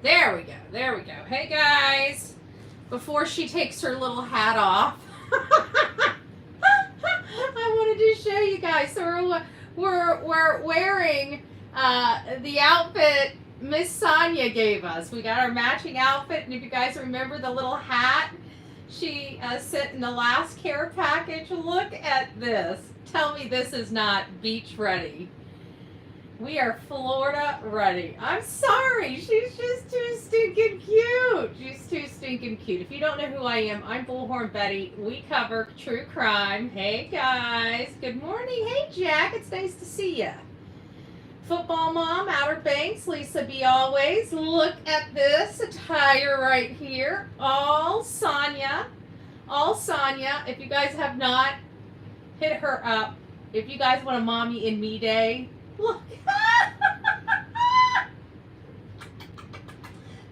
There we go. There we go. Hey guys, before she takes her little hat off, I wanted to show you guys. So we're wearing the outfit Miss Sonia gave us. We got our matching outfit, and if you guys remember the little hat she sent in the last care package, look at this. Tell me this is not beach ready. We are Florida ready. I'm sorry. She's just too stinking cute. She's too stinking cute. If you don't know who I am, I'm Bullhorn Betty. We cover true crime. Hey, guys. Good morning. Hey, Jack. It's nice to see you. Football mom, Outer Banks, Lisa B. Always. Look at this attire right here. All Sonia. All Sonia. If you guys have not, hit her up. If you guys want a mommy and me day, look.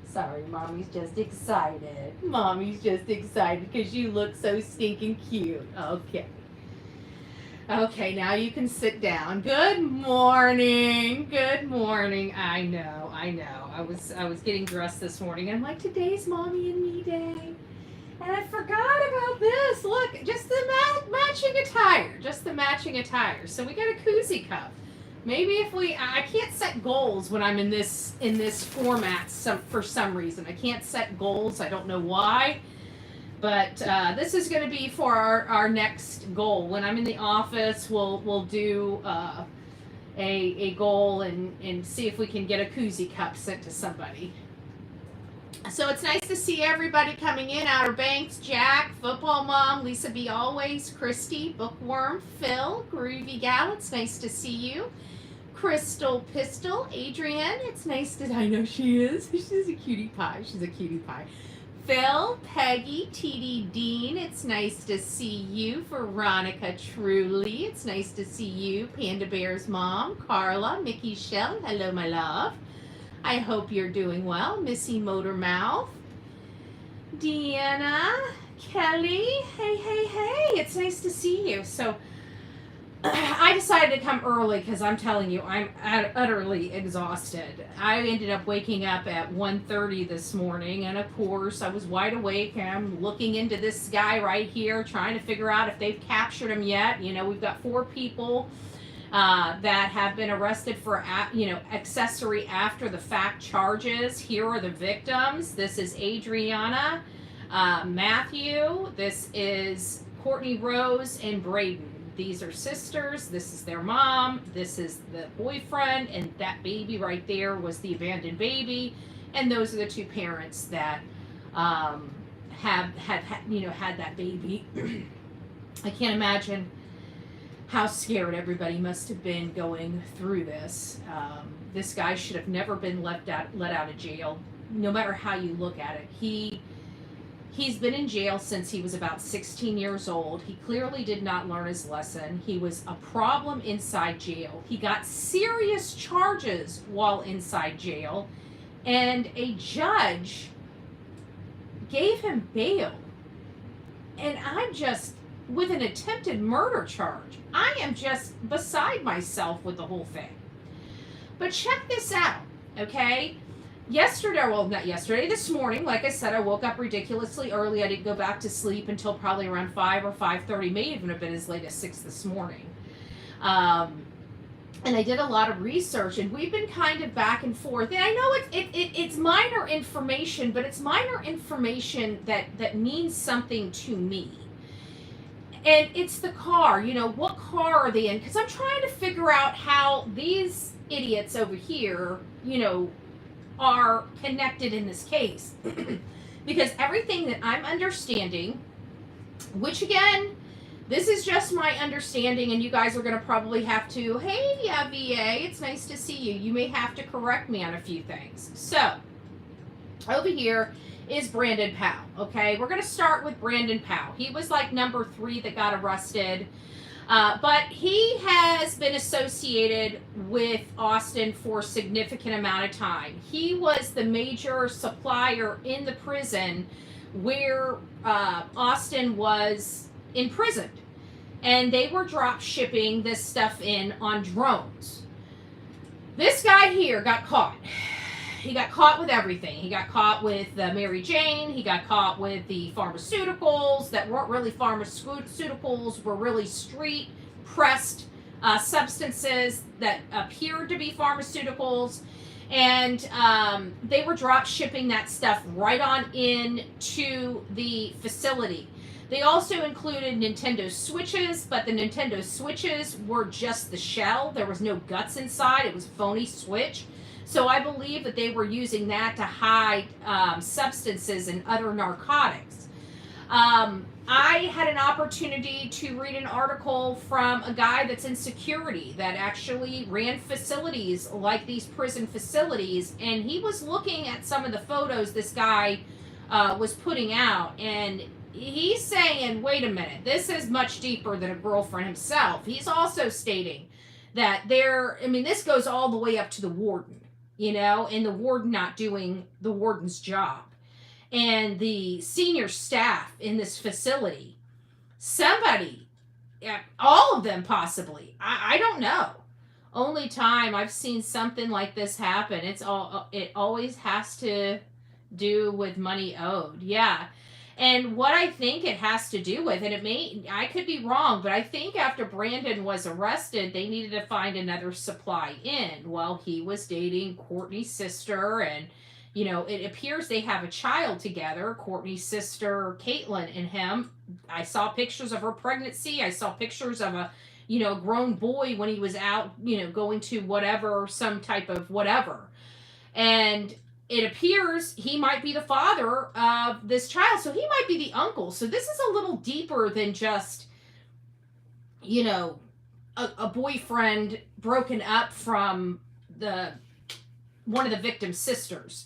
Sorry, mommy's just excited. Mommy's just excited because you look so stinking cute. Okay. Okay, now you can sit down. Good morning. Good morning. I know. I was getting dressed this morning. I'm like, today's mommy and me day. And I forgot about this. Look, just the matching attire. Just the matching attire. So we got a koozie cup. Maybe if I can't set goals when I'm in this format for some reason. I can't set goals. I don't know why. But this is going to be for our next goal. When I'm in the office, we'll do a goal and see if we can get a koozie cup sent to somebody. So it's nice to see everybody coming in. Outer Banks, Jack, Football Mom, Lisa B. Always, Christy, Bookworm, Phil, Groovy Gal. It's nice to see you. Crystal Pistol, Adrienne. It's nice to. I know she is. She's a cutie pie. She's a cutie pie. Phil, Peggy, TD Dean. It's nice to see you. Veronica Truly. It's nice to see you. Panda Bear's mom, Carla, Mickey Shell. Hello, my love. I hope you're doing well. Missy Motormouth, Deanna, Kelly. Hey. It's nice to see you. So I decided to come early because I'm telling you, I'm utterly exhausted. I ended up waking up at 1:30 this morning, and of course I was wide awake and I'm looking into this guy right here, trying to figure out if they've captured him yet. You know, we've got 4 people that have been arrested for accessory after the fact charges. Here are the victims. This is Adrianna, Matthew. This is Cortney Rose and Braydon. These are sisters. This is their mom. This is the boyfriend, and that baby right there was the abandoned baby. And those are the 2 parents that have had that baby. I can't imagine how scared everybody must have been going through this. This guy should have never been let out of jail, no matter how you look at it. He's been in jail since he was about 16 years old. He clearly did not learn his lesson. He was a problem inside jail. He got serious charges while inside jail, and a judge gave him bail. And I'm just, with an attempted murder charge, I am just beside myself with the whole thing. But check this out, okay? This morning, like I said, I woke up ridiculously early. I didn't go back to sleep until probably around 5 or 5:30, may even have been as late as 6 this morning. And I did a lot of research, and we've been kind of back and forth. And I know it's minor information, but it's minor information that means something to me. And it's the car. You know, what car are they in? Because I'm trying to figure out how these idiots over here, are connected in this case. Because everything that I'm understanding, which again, this is just my understanding, and you guys are going to probably have to, hey, VA, it's nice to see you. You may have to correct me on a few things. So, over here is Brandon Powell, okay? We're going to start with Brandon Powell. He was like number 3 that got arrested. But he has been associated with Austin for a significant amount of time. He was the major supplier in the prison where Austin was imprisoned. And they were drop shipping this stuff in on drones. This guy here got caught. he got caught with everything. He got caught with the Mary Jane. He got caught with the pharmaceuticals that weren't really pharmaceuticals, were really street pressed substances that appeared to be pharmaceuticals. And they were drop shipping that stuff right on in to the facility. They also included Nintendo Switches, but the Nintendo Switches were just the shell. There was no guts inside. It was a phony Switch. So I believe that they were using that to hide substances and other narcotics. I had an opportunity to read an article from a guy that's in security that actually ran facilities like these prison facilities, and he was looking at some of the photos this guy was putting out, and he's saying, wait a minute, this is much deeper than a girlfriend himself. He's also stating that this goes all the way up to the warden, and the warden not doing the warden's job. And the senior staff in this facility, somebody, all of them possibly, I don't know. Only time I've seen something like this happen, it always has to do with money owed. Yeah. And what I think it has to do with, and I could be wrong, but I think after Braydon was arrested, they needed to find another supply in. Well, he was dating Cortney's sister, and it appears they have a child together, Cortney's sister, Caitlin, and him. I saw pictures of her pregnancy. I saw pictures of a, grown boy when he was out, going to whatever, some type of whatever. And it appears he might be the father of this child. So he might be the uncle. So this is a little deeper than just, a boyfriend broken up from one of the victim's sisters,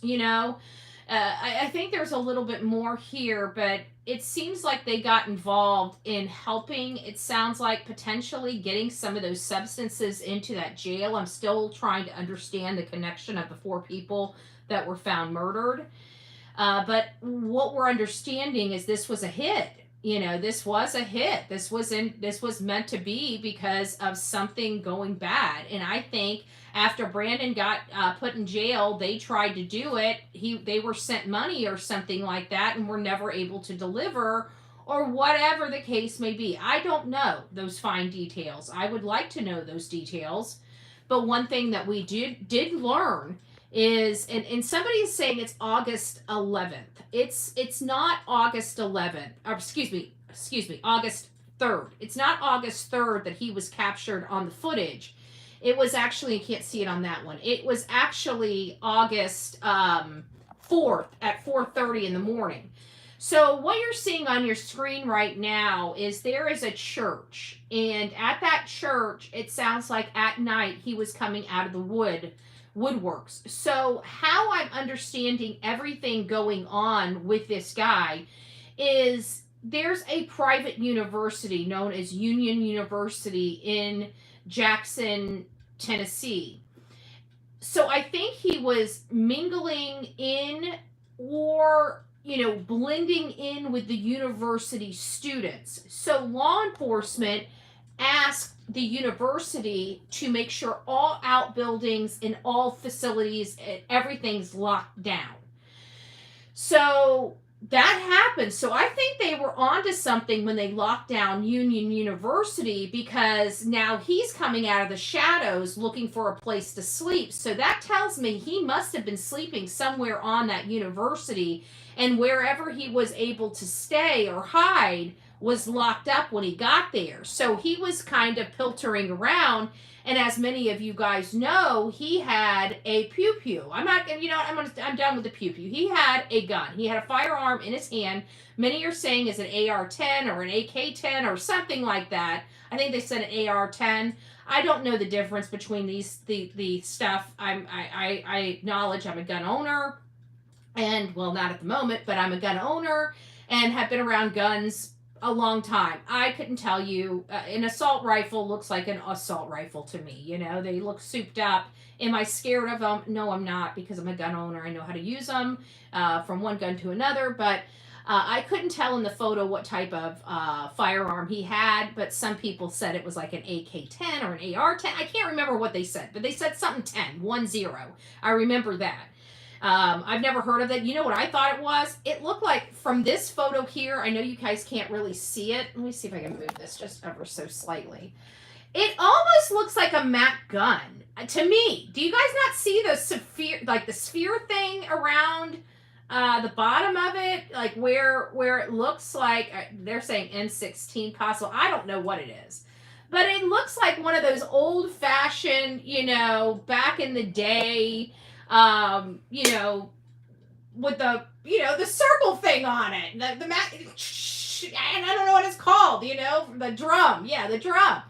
I think there's a little bit more here, but it seems like they got involved in helping. It sounds like potentially getting some of those substances into that jail. I'm still trying to understand the connection of the 4 people that were found murdered. But what we're understanding is this was a hit. This was a hit. This was meant to be because of something going bad. And I think after Braydon got put in jail, they tried to do it. They were sent money or something like that and were never able to deliver, or whatever the case may be. I don't know those fine details. I would like to know those details. But one thing that we did learn is, and somebody is saying it's August 11th. It's not August 11th. Or excuse me, August 3rd. It's not August 3rd that he was captured on the footage. It was actually, you can't see it on that one. It was actually August 4th at 4:30 in the morning. So what you're seeing on your screen right now is there is a church. And at that church, it sounds like at night he was coming out of the woodworks. So how I'm understanding everything going on with this guy is there's a private university known as Union University in Jackson, Tennessee. So I think he was mingling in or, blending in with the university students. So law enforcement asked the university to make sure all outbuildings and all facilities, everything's locked down. So that happened. So I think they were onto something when they locked down Union University, because now he's coming out of the shadows looking for a place to sleep. So that tells me he must have been sleeping somewhere on that university, and wherever he was able to stay or hide was locked up when he got there. So he was kind of piltering around. And as many of you guys know, he had a pew-pew. I'm done with the pew-pew. He had a gun. He had a firearm in his hand. Many are saying it's an AR-10 or an AK-10 or something like that. I think they said an AR-10. I don't know the difference between the stuff. I acknowledge I'm a gun owner. And, well, not at the moment, but I'm a gun owner and have been around guns a long time. I couldn't tell you. An assault rifle looks like an assault rifle to me. They look souped up. Am I scared of them? No, I'm not, because I'm a gun owner. I know how to use them from one gun to another. But I couldn't tell in the photo what type of firearm he had. But some people said it was like an AK-10 or an AR-10. I can't remember what they said, but they said something 10, 1-0. I remember that. I've never heard of it. You know what I thought it was? It looked like, from this photo here, I know you guys can't really see it. Let me see if I can move this just ever so slightly. It almost looks like a Mac gun to me. Do you guys not see the sphere, like the sphere thing around the bottom of it, like where it looks like they're saying N16 possible? I don't know what it is, but it looks like one of those old-fashioned, you know, back in the day, you know, with the, you know, the circle thing on it, and I don't know what it's called, you know, the drum, yeah, the drum.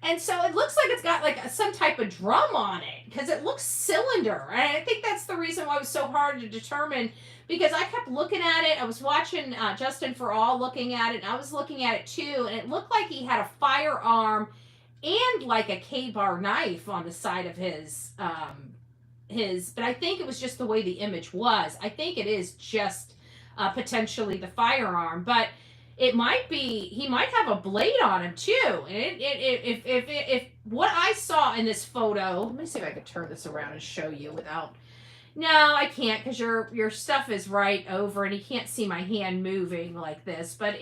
And so it looks like it's got like some type of drum on it, because it looks cylinder. And I think that's the reason why it was so hard to determine, because I kept looking at it. I was watching Justin For All looking at it, and I was looking at it too, and it looked like he had a firearm and like a K-bar knife on the side of his, but I think it was just the way the image was. I think it is just potentially the firearm, but it might be, he might have a blade on him too. And if what I saw in this photo, let me see if I can turn this around and show you without, no, I can't, because your stuff is right over and you can't see my hand moving like this, but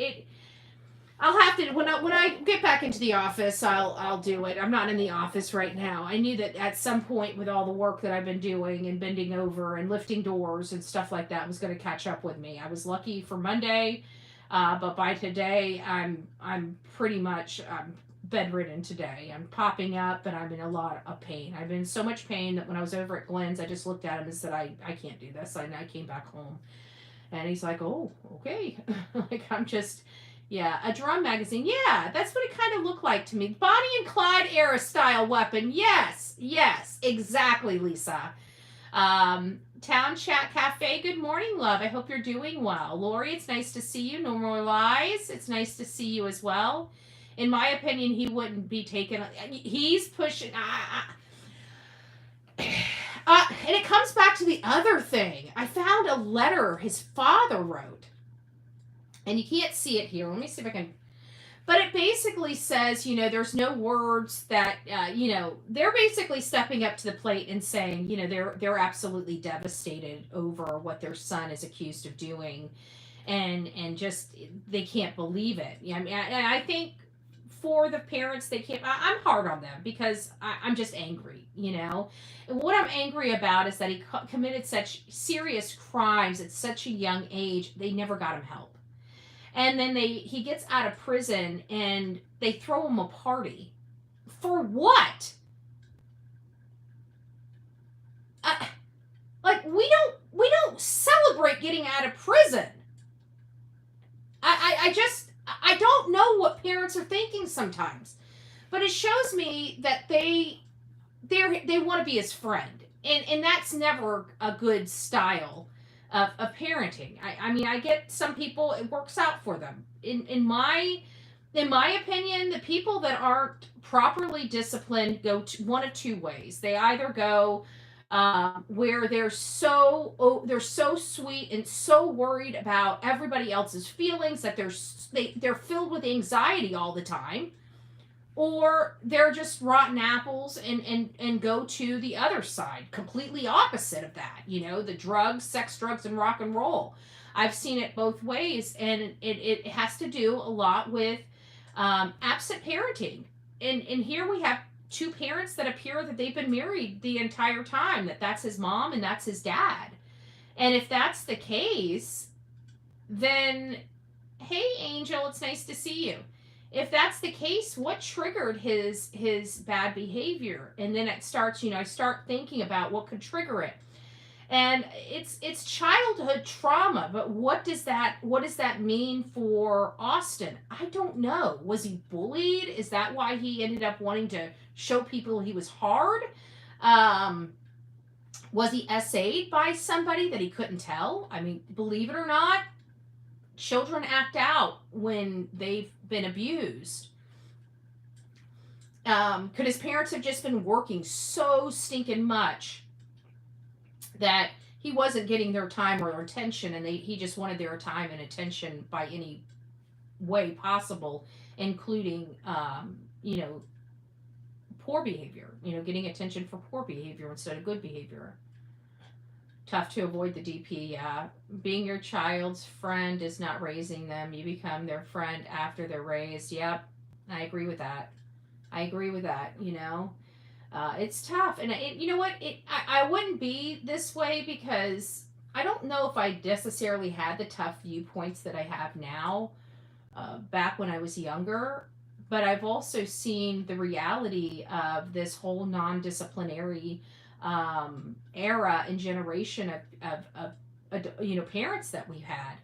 I'll have to, when I get back into the office, I'll do it. I'm not in the office right now. I knew that at some point, with all the work that I've been doing and bending over and lifting doors and stuff like that, was going to catch up with me. I was lucky for Monday. But by today, I'm pretty much bedridden today. I'm popping up, and I'm in a lot of pain. I've been in so much pain that when I was over at Glenn's, I just looked at him and said, I can't do this. And I came back home. And he's like, oh, okay. Like, I'm just, yeah, a drum magazine. Yeah, that's what it kind of looked like to me. Bonnie and Clyde era style weapon. Yes, exactly, Lisa. Town Chat Cafe, good morning, love. I hope you're doing well. Lori, it's nice to see you. No More Lies, it's nice to see you as well. In my opinion, he wouldn't be taken. He's pushing. And it comes back to the other thing. I found a letter his father wrote. And you can't see it here. Let me see if I can. But it basically says, you know, there's no words that, you know, they're basically stepping up to the plate and saying, you know, they're absolutely devastated over what their son is accused of doing, and just they can't believe it. I mean, I think for the parents, they can't. I'm hard on them because I'm just angry, you know. And what I'm angry about is that he committed such serious crimes at such a young age. They never got him help. And then he gets out of prison and they throw him a party. For what? Like, we don't celebrate getting out of prison. I don't know what parents are thinking sometimes. But it shows me that they want to be his friend. And that's never a good style of parenting. I mean, I get some people, it works out for them. In my opinion, the people that aren't properly disciplined go one of two ways. They either go where they're so sweet and so worried about everybody else's feelings that they're filled with anxiety all the time, or they're just rotten apples and go to the other side, completely opposite of that. You know, the drugs, sex, drugs, and rock and roll. I've seen it both ways, and it has to do a lot with absent parenting. And here we have two parents that appear that they've been married the entire time, that's his mom and that's his dad. And if that's the case, then, hey, Angel, it's nice to see you. If that's the case, what triggered his bad behavior? And then it starts, you know, I start thinking about what could trigger it. And it's childhood trauma, but what does that mean for Austin? I don't know. Was he bullied? Is that why he ended up wanting to show people he was hard? Was he SA'd by somebody that he couldn't tell? I mean, believe it or not, children act out when they've been abused. Could his parents have just been working so stinking much that he wasn't getting their time or their attention, and he just wanted their time and attention by any way possible, including, you know, poor behavior, you know, getting attention for poor behavior instead of good behavior. Tough to avoid the DP, yeah. Being your child's friend is not raising them. You become their friend after they're raised. Yep, I agree with that. I agree with that, you know. It's tough. And you know what? I wouldn't be this way because I don't know if I necessarily had the tough viewpoints that I have now back when I was younger. But I've also seen the reality of this whole non-disciplinary era and generation of parents that we've had.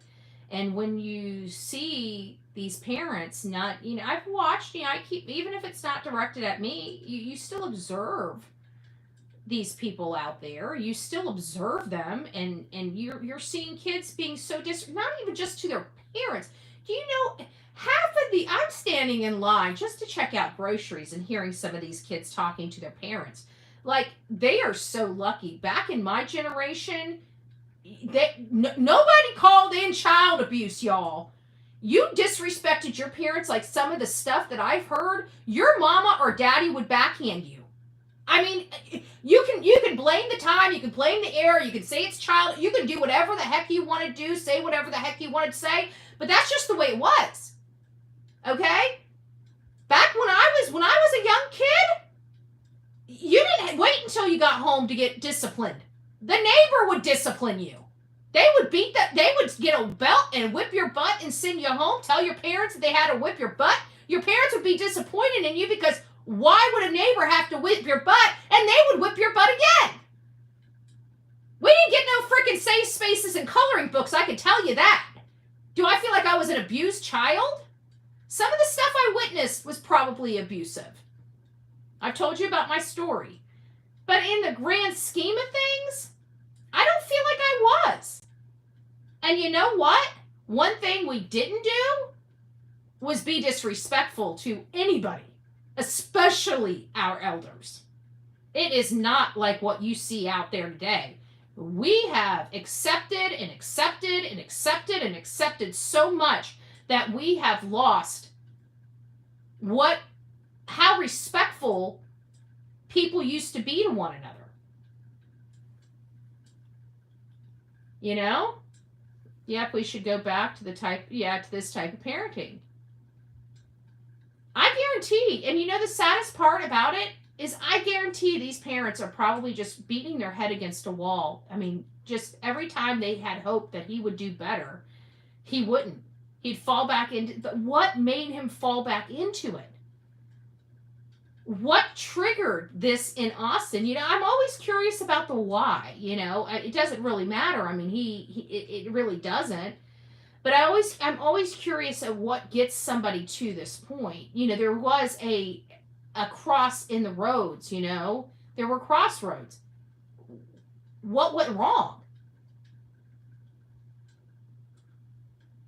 And when you see these parents not, I've watched, I keep, even if it's not directed at me, you still observe these people out there. You still observe them, and you're seeing kids being so not even just to their parents. Do you know half of I'm standing in line just to check out groceries and hearing some of these kids talking to their parents. Like, they are so lucky. Back in my generation, nobody called in child abuse, y'all. You disrespected your parents, like some of the stuff that I've heard, your mama or daddy would backhand you. I mean, you can blame the time, you can blame the era, you can say it's child, you can do whatever the heck you want to do, say whatever the heck you want to say, but that's just the way it was. Okay? Back when I was a young kid, you didn't wait until you got home to get disciplined. The neighbor would discipline you. They would they would get a belt and whip your butt and send you home, tell your parents that they had to whip your butt. Your parents would be disappointed in you because why would a neighbor have to whip your butt, and they would whip your butt again? We didn't get no freaking safe spaces and coloring books, I can tell you that. Do I feel like I was an abused child? Some of the stuff I witnessed was probably abusive. I've told you about my story. But in the grand scheme of things, I don't feel like I was. And you know what? One thing we didn't do was be disrespectful to anybody, especially our elders. It is not like what you see out there today. We have accepted and accepted and accepted and accepted so much that we have lost how respectful people used to be to one another. You know? Yep, we should go back to to this type of parenting. I guarantee, and you know the saddest part about it is I guarantee these parents are probably just beating their head against a wall. I mean, just every time they had hope that he would do better, he wouldn't. He'd fall back into, but what made him fall back into it? What triggered this in Austin? You know, I'm always curious about the why, you know. It doesn't really matter. I mean, it really doesn't. But I'm always curious at what gets somebody to this point. You know, there was a cross in the roads, you know. There were crossroads. What went wrong?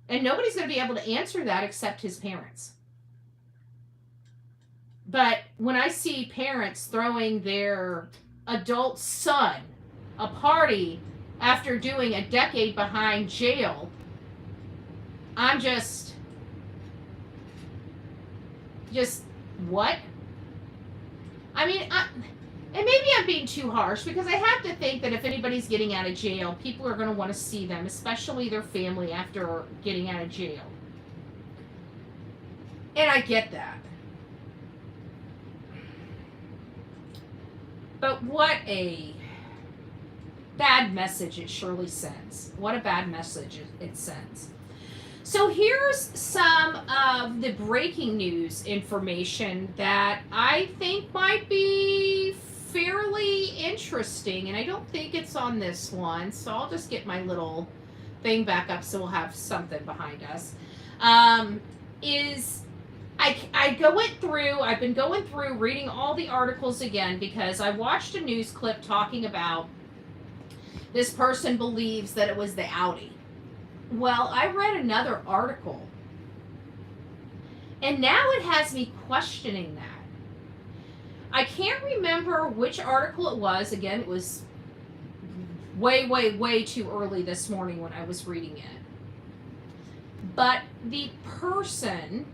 And nobody's going to be able to answer that except his parents. But when I see parents throwing their adult son a party after doing a decade behind jail, I'm just what? I mean, and maybe I'm being too harsh because I have to think that if anybody's getting out of jail, people are going to want to see them, especially their family after getting out of jail. And I get that. But what a bad message it surely sends. What a bad message it sends. So here's some of the breaking news information that I think might be fairly interesting. And I don't think it's on this one. So I'll just get my little thing back up so we'll have something behind us. I've been going through reading all the articles again because I watched a news clip talking about this person believes that it was the Audi. Well, I read another article and now it has me questioning that. I can't remember which article it was. Again, it was way, way, way too early this morning when I was reading it. But the person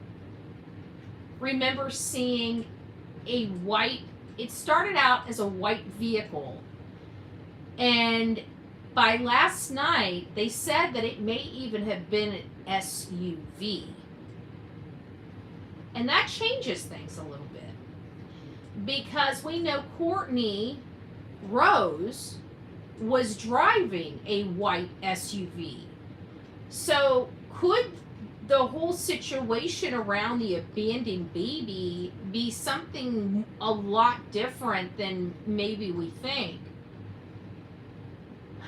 remember seeing it started out as a white vehicle, and by last night, they said that it may even have been an SUV. And that changes things a little bit. Because we know Cortney Rose was driving a white SUV. So could the whole situation around the abandoned baby be something a lot different than maybe we think?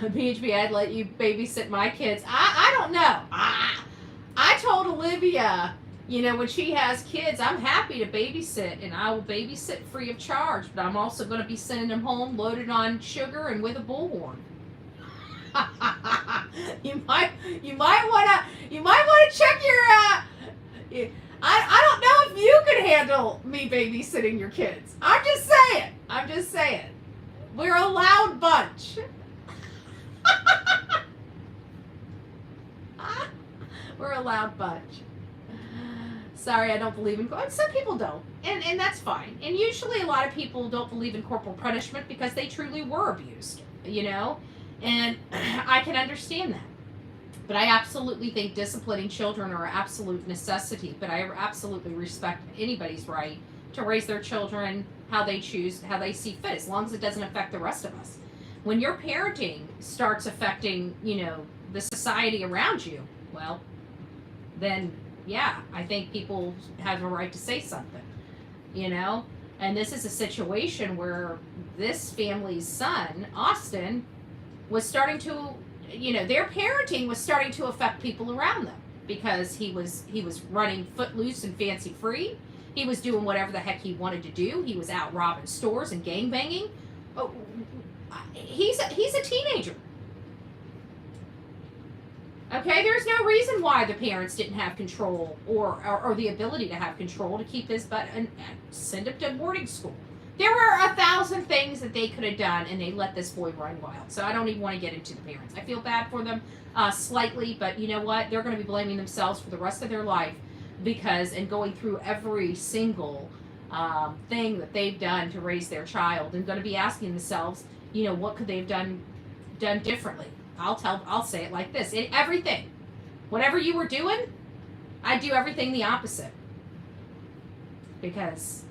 BHB, I'd let you babysit my kids. I don't know. I told Olivia, you know, when she has kids, I'm happy to babysit, and I will babysit free of charge. But I'm also going to be sending them home loaded on sugar and with a bullhorn. you might want to check your. I don't know if you could handle me babysitting your kids. I'm just saying. We're a loud bunch. We're a loud bunch. Sorry, I don't believe in. Some people don't, and that's fine. And usually, a lot of people don't believe in corporal punishment because they truly were abused, you know. And I can understand that. But I absolutely think disciplining children are an absolute necessity. But I absolutely respect anybody's right to raise their children how they choose, how they see fit, as long as it doesn't affect the rest of us. When your parenting starts affecting, you know, the society around you, well, then yeah, I think people have a right to say something, you know? And this is a situation where this family's son, Austin, was starting to, you know, their parenting was starting to affect people around them because he was running footloose and fancy free. He was doing whatever the heck he wanted to do. He was out robbing stores and gangbanging. Oh, he's a teenager. Okay, there's no reason why the parents didn't have control or the ability to have control to keep his butt and send him to boarding school. There were 1,000 things that they could have done, and they let this boy run wild. So I don't even want to get into the parents. I feel bad for them slightly, but you know what? They're going to be blaming themselves for the rest of their life and going through every single thing that they've done to raise their child, and going to be asking themselves, you know, what could they have done differently? I'll say it like this: in everything, whatever you were doing, I'd do everything the opposite. Because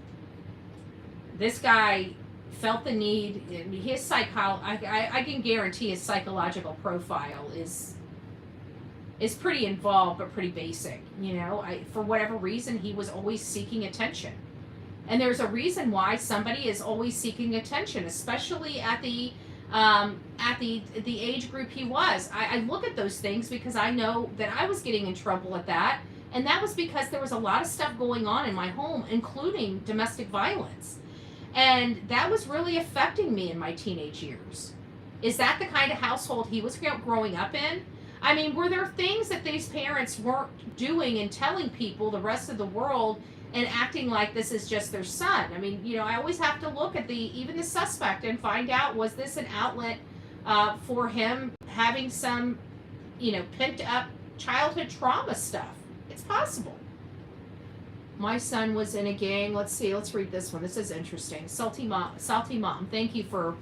this guy felt the need. His I can guarantee his psychological profile is pretty involved, but pretty basic. You know, for whatever reason, he was always seeking attention, and there's a reason why somebody is always seeking attention, especially at the age group he was. I look at those things because I know that I was getting in trouble at that, and that was because there was a lot of stuff going on in my home, including domestic violence. And that was really affecting me in my teenage years. Is that the kind of household he was growing up in? I mean, were there things that these parents weren't doing and telling people, the rest of the world, and acting like this is just their son? I mean, you know, I always have to look at even the suspect and find out, was this an outlet for him having some, you know, pent up childhood trauma stuff? It's possible. My son was in a gang. Let's read this one. This is interesting. Salty mom, thank you for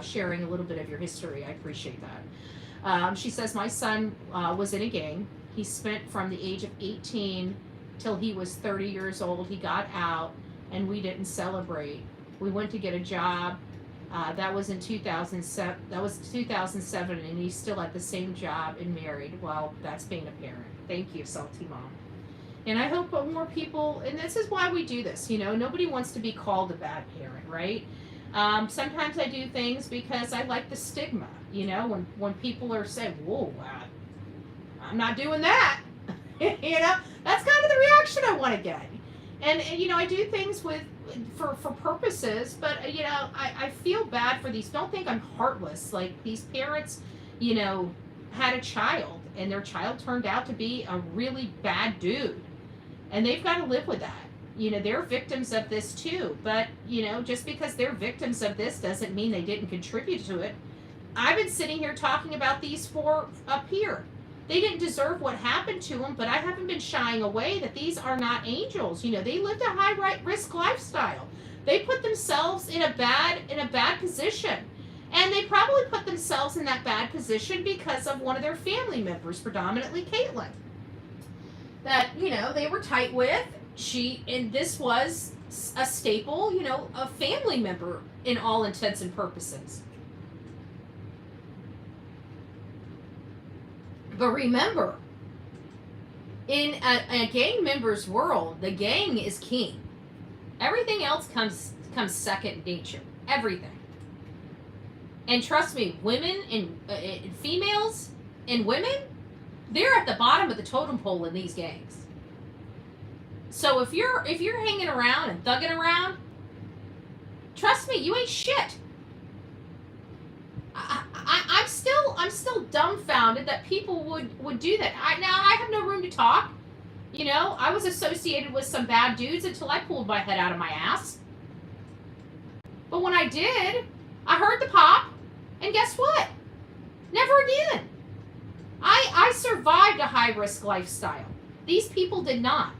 sharing a little bit of your history. I appreciate that. She says, my son was in a gang. He spent from the age of 18 till he was 30 years old. He got out, and we didn't celebrate. We went to get a job. That was in 2007. That was 2007, and he's still at the same job and married. Well, that's being a parent. Thank you, Salty Mom. And I hope more people, and this is why we do this, you know, nobody wants to be called a bad parent, right? Sometimes I do things because I like the stigma, you know, when people are saying, whoa, I'm not doing that, you know, that's kind of the reaction I want to get. And you know, I do things for purposes, but, you know, I feel bad for these. Don't think I'm heartless. Like, these parents, you know, had a child, and their child turned out to be a really bad dude. And they've got to live with that. You know, they're victims of this too. But, you know, just because they're victims of this doesn't mean they didn't contribute to it. I've been sitting here talking about these four up here. They didn't deserve what happened to them, but I haven't been shying away that these are not angels. You know, they lived a high risk lifestyle. They put themselves in a bad position. And they probably put themselves in that bad position because of one of their family members, predominantly Caitlin, that, they were tight with. And this was a staple, a family member in all intents and purposes. But remember, in a gang member's world, the gang is king. Everything else comes second nature. Everything. And trust me, women and females and women, they're at the bottom of the totem pole in these gangs. So if you're hanging around and thugging around, trust me, you ain't shit. I'm still dumbfounded that people would do that. I have no room to talk. I was associated with some bad dudes until I pulled my head out of my ass. But when I did, I heard the pop, and guess what? Never again. I survived a high-risk lifestyle. These people did not.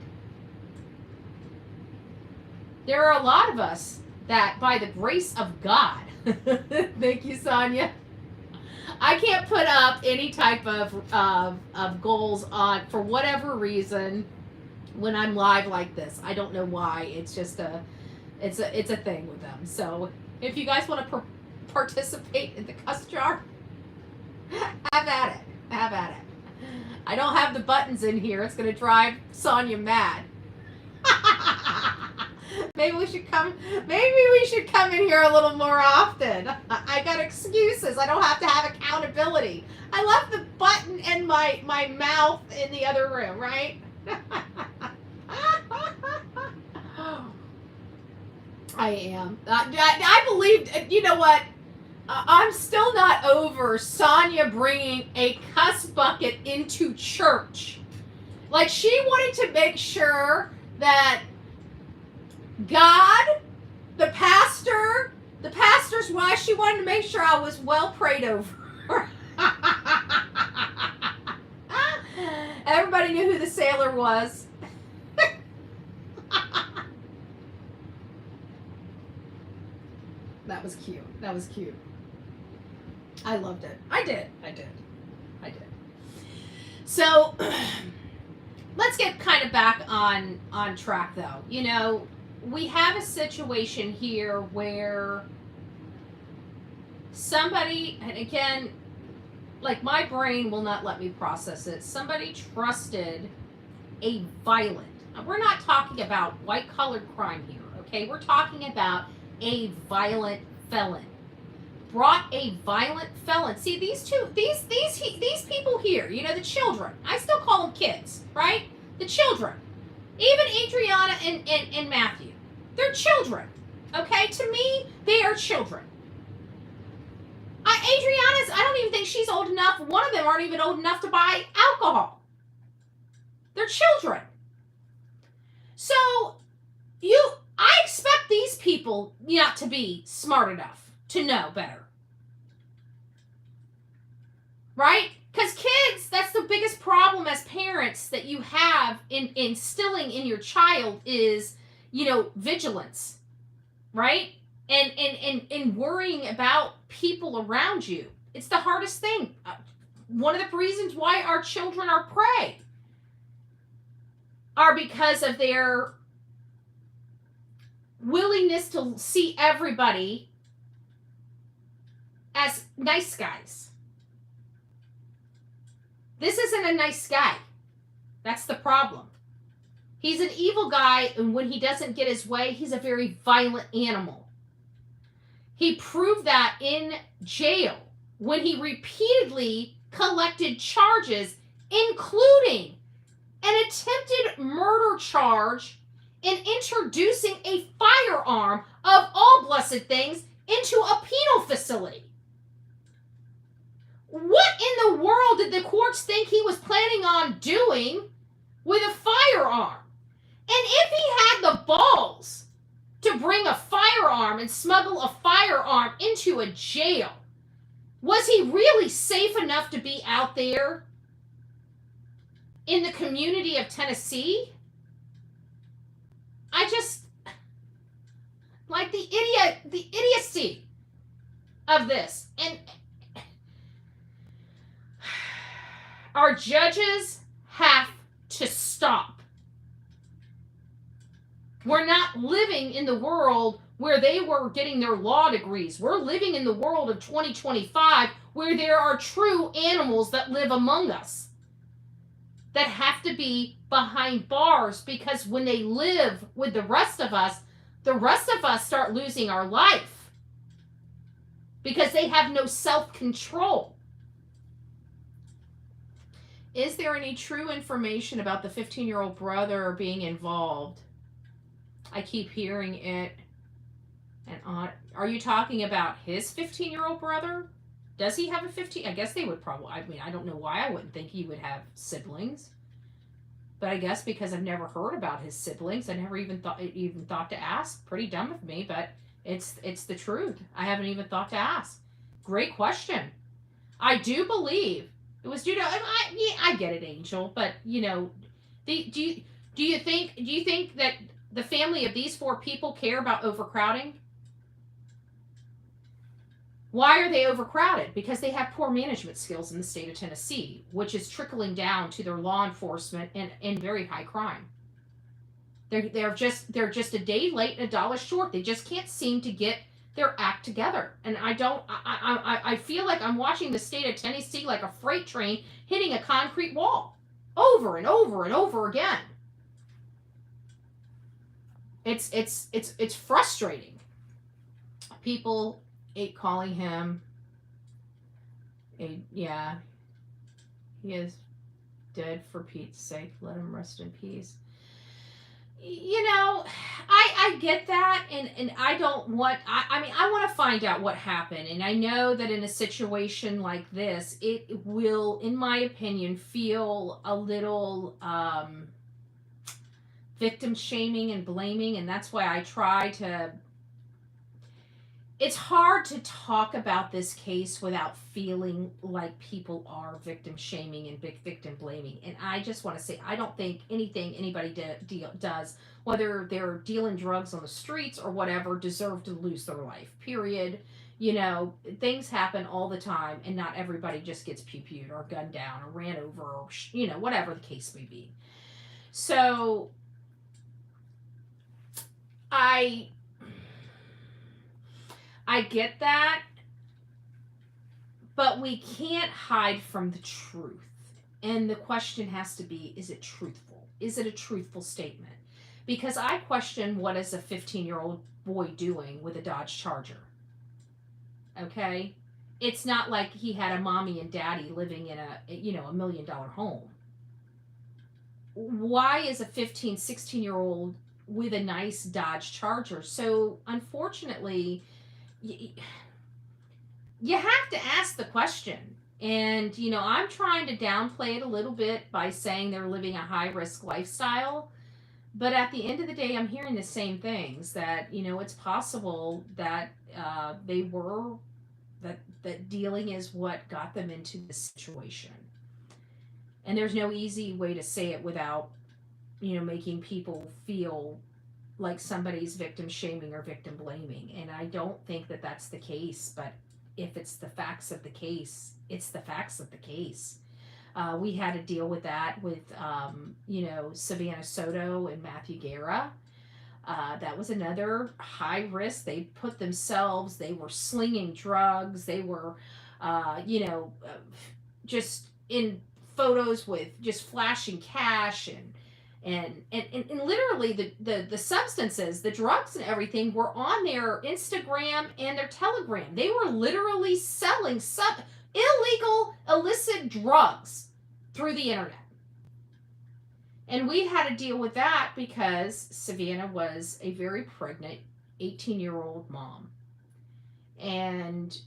There are a lot of us that, by the grace of God, thank you, Sonia, I can't put up any type of goals on, for whatever reason, when I'm live like this. I don't know why. It's just it's a thing with them. So if you guys want to participate in the cuss jar, have at it. Have at it. I don't have the buttons in here. It's going to drive Sonia mad. Maybe we should come in here a little more often. I got excuses. I don't have to have accountability. I left the button in my mouth in the other room, right? I am. I believe, you know what? I'm still not over Sonia bringing a cuss bucket into church. Like, she wanted to make sure that God, the pastor's wife, she wanted to make sure I was well prayed over. Everybody knew who the sailor was. That was cute. That was cute. I loved it. I did. So, let's get kind of back on track, though. We have a situation here where somebody, and again, like, my brain will not let me process it. Somebody trusted a violent, we're not talking about white-collar crime here, okay? We're talking about a violent felon. Brought a violent felon. See, these people here, the children. I still call them kids, right? The children. Even Adrianna and Matthew. They're children. Okay? To me, they are children. Adrianna's, I don't even think she's old enough. One of them aren't even old enough to buy alcohol. They're children. So, I expect these people not to be smart enough to know better. Right? Because kids, that's the biggest problem as parents that you have in instilling in your child is, vigilance. Right? And worrying about people around you. It's the hardest thing. One of the reasons why our children are prey are because of their willingness to see everybody as nice guys. This isn't a nice guy. That's the problem. He's an evil guy, and when he doesn't get his way, he's a very violent animal. He proved that in jail when he repeatedly collected charges, including an attempted murder charge and introducing a firearm, of all blessed things, into a penal facility. What in the world did the courts think he was planning on doing with a firearm? And if he had the balls to bring a firearm and smuggle a firearm into a jail, was he really safe enough to be out there in the community of Tennessee? I just, like, the idiocy. of this. And our judges have to stop. We're not living in the world where they were getting their law degrees. We're living in the world of 2025 where there are true animals that live among us that have to be behind bars, because when they live with the rest of us start losing our life because they have no self-control. Is there any true information about the 15-year-old brother being involved? I keep hearing it. And are you talking about his 15-year-old brother? Does he have a 15? I guess they would probably. I mean, I don't know why I wouldn't think he would have siblings. But I guess because I've never heard about his siblings, I never even thought to ask. Pretty dumb of me, but it's the truth. I haven't even thought to ask. Great question. I do believe it was due to. I get it, Angel, but you know, do you think that the family of these 4 people care about overcrowding? Why are they overcrowded? Because they have poor management skills in the state of Tennessee, which is trickling down to their law enforcement and very high crime. They're just a day late and $1 short. They just can't seem to get their act together. And I feel like I'm watching the state of Tennessee like a freight train hitting a concrete wall over and over and over again. It's frustrating. People calling him yeah, he is dead, for Pete's sake. Let him rest in peace. You know, I get that, and I don't want. I mean, I want to find out what happened, and I know that in a situation like this, it will, in my opinion, feel a little victim shaming and blaming, and that's why I try to. It's hard to talk about this case without feeling like people are victim shaming and victim blaming. And I just want to say, I don't think anything anybody does, whether they're dealing drugs on the streets or whatever, deserve to lose their life, period. You know, things happen all the time, and not everybody just gets pew-pewed or gunned down or ran over or, you know, whatever the case may be. So, I get that, but we can't hide from the truth. And the question has to be, is it truthful? Is it a truthful statement? Because I question, what is a 15-year-old boy doing with a Dodge Charger? Okay? It's not like he had a mommy and daddy living in a $1 million home. Why is a 15, 16-year-old with a nice Dodge Charger? So, unfortunately, you have to ask the question. And, you know, I'm trying to downplay it a little bit by saying they're living a high-risk lifestyle. But at the end of the day, I'm hearing the same things, that, you know, it's possible that that dealing is what got them into this situation. And there's no easy way to say it without, you know, making people feel like somebody's victim shaming or victim blaming. And I don't think that that's the case, but if it's the facts of the case, it's the facts of the case. We had to deal with that with, Savannah Soto and Matthew Guerra. That was another high risk. They put themselves, they were slinging drugs. They were, just in photos with just flashing cash and literally the substances, the drugs and everything were on their Instagram and their Telegram. They were literally selling some illegal, illicit drugs through the internet. And we had to deal with that because Savannah was a very pregnant 18-year-old mom. And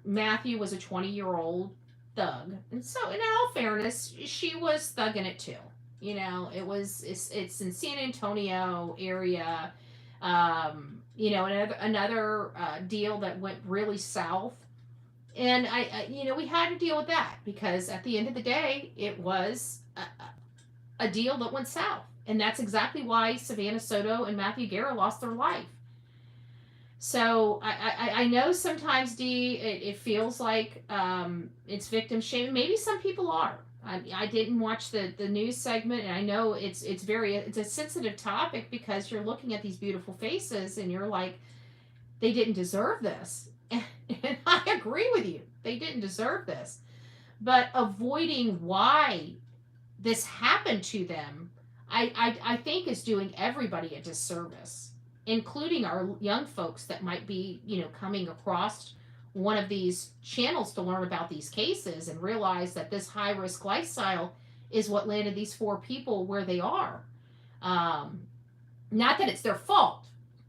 Matthew was a 20-year-old thug. And so, in all fairness, she was thugging it too. You know, it's in San Antonio area. Another deal that went really south. And we had to deal with that because at the end of the day, it was a deal that went south. And that's exactly why Savannah Soto and Matthew Guerra lost their life. So I know sometimes, Dee, it feels like it's victim shaming. Maybe some people are. I didn't watch the news segment, and I know it's a sensitive topic because you're looking at these beautiful faces and you're like, they didn't deserve this. And I agree with you. They didn't deserve this. But avoiding why this happened to them, I think is doing everybody a disservice, including our young folks that might be, coming across one of these channels to learn about these cases and realize that this high risk lifestyle is what landed these four people where they are. Not that it's their fault.